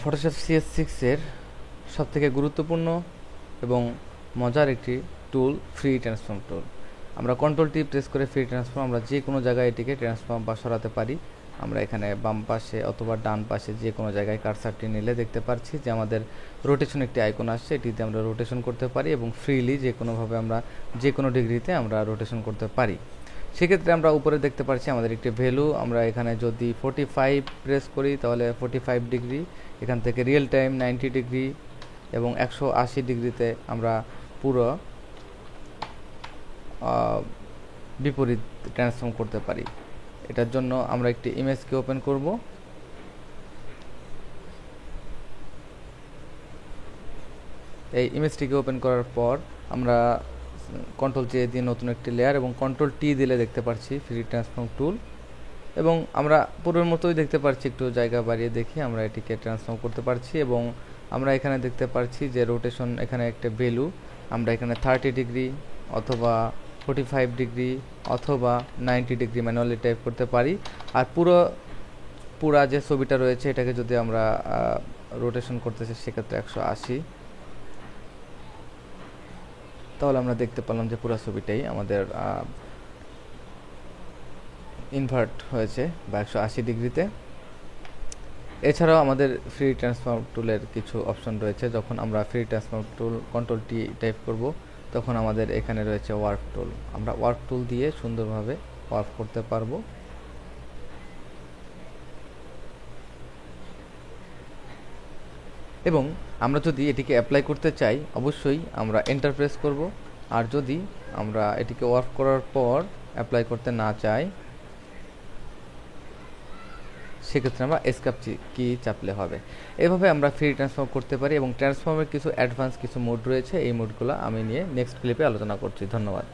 Photoshop CS6 এর সবথেকে গুরুত্বপূর্ণ এবং মজার একটি টুল ফ্রি ট্রান্সফর্ম টুল। আমরা কন্ট্রোল টি প্রেস করে ফ্রি ট্রান্সফর্ম আমরা যে কোনো জায়গায় এটিকে ট্রান্সফর্ম বা সরাতে পারি। আমরা এখানে বাম পাশে অথবা ডান পাশে যে কোনো জায়গায় কার্সারটি নিলে দেখতে পাচ্ছি যে আমাদের রোটেশন একটি আইকন আসছে, এটিতে আমরা রোটেশন করতে পারি এবং ফ্রিলি যে কোনোভাবে আমরা যে কোনো ডিগ্রিতে আমরা রোটেশন করতে পারি। সেক্ষেত্রে আমরা উপরে দেখতে পাচ্ছি আমাদের একটি ভ্যালু, আমরা এখানে যদি 45 প্রেস করি তাহলে 45 ডিগ্রি, এখান থেকে রিয়েল টাইম 90 ডিগ্রি এবং 180 ডিগ্রিতে আমরা পুরো বিপরীত ট্রান্সফর্ম করতে পারি। এটার জন্য আমরা একটি ইমেজকে ওপেন করব। এই ইমেজটিকে ওপেন করার পর আমরা কন্ট্রোল জে দিয়ে নতুন একটি লেয়ার এবং কন্ট্রোল টি দিলে দেখতে পাচ্ছি ফ্রি ট্রান্সফর্ম টুল, এবং আমরা পূর্বের মতোই দেখতে পাচ্ছি, একটু জায়গা বাড়িয়ে দেখি আমরা এটিকে ট্রান্সফর্ম করতে পারছি। এবং আমরা এখানে দেখতে পাচ্ছি যে রোটেশন এখানে একটা ভ্যালু, আমরা এখানে 30 ডিগ্রি অথবা 45 ডিগ্রি অথবা 90 ডিগ্রি ম্যানুয়ালি টাইপ করতে পারি। আর পুরা যে ছবিটা রয়েছে এটাকে যদি আমরা রোটেশন করতেছি সেক্ষেত্রে 180, তাহলে আমরা দেখতে পেলাম যে পুরো ছবিটাই আমাদের ইনভার্ট হয়েছে বা 180 ডিগ্রিতে। এছাড়াও আমাদের ফ্রি ট্রান্সফর্ম টুলের কিছু অপশন রয়েছে। যখন আমরা ফ্রি ট্রান্সফর্ম টুল কন্ট্রোল টি টাইপ করব তখন আমাদের এখানে রয়েছে ওয়ার্প টুল, আমরা ওয়ার্প টুল দিয়ে সুন্দরভাবে ওয়ার্প করতে পারবো। এবং আমরা যদি এটিকে অ্যাপ্লাই করতে চাই অবশ্যই আমরা এন্টার প্রেস করব, আর যদি আমরা এটিকে ওয়ার্প করার পর অ্যাপ্লাই করতে না চাই সেক্ষেত্রে আমরা এসকেপ কি চাপলে হবে। এভাবে আমরা ফ্রি ট্রান্সফর্ম করতে পারি এবং ট্রান্সফর্মের কিছু অ্যাডভান্স কিছু মোড রয়েছে, এই মোডগুলো আমি নিয়ে নেক্সট ক্লিপে আলোচনা করছি। ধন্যবাদ।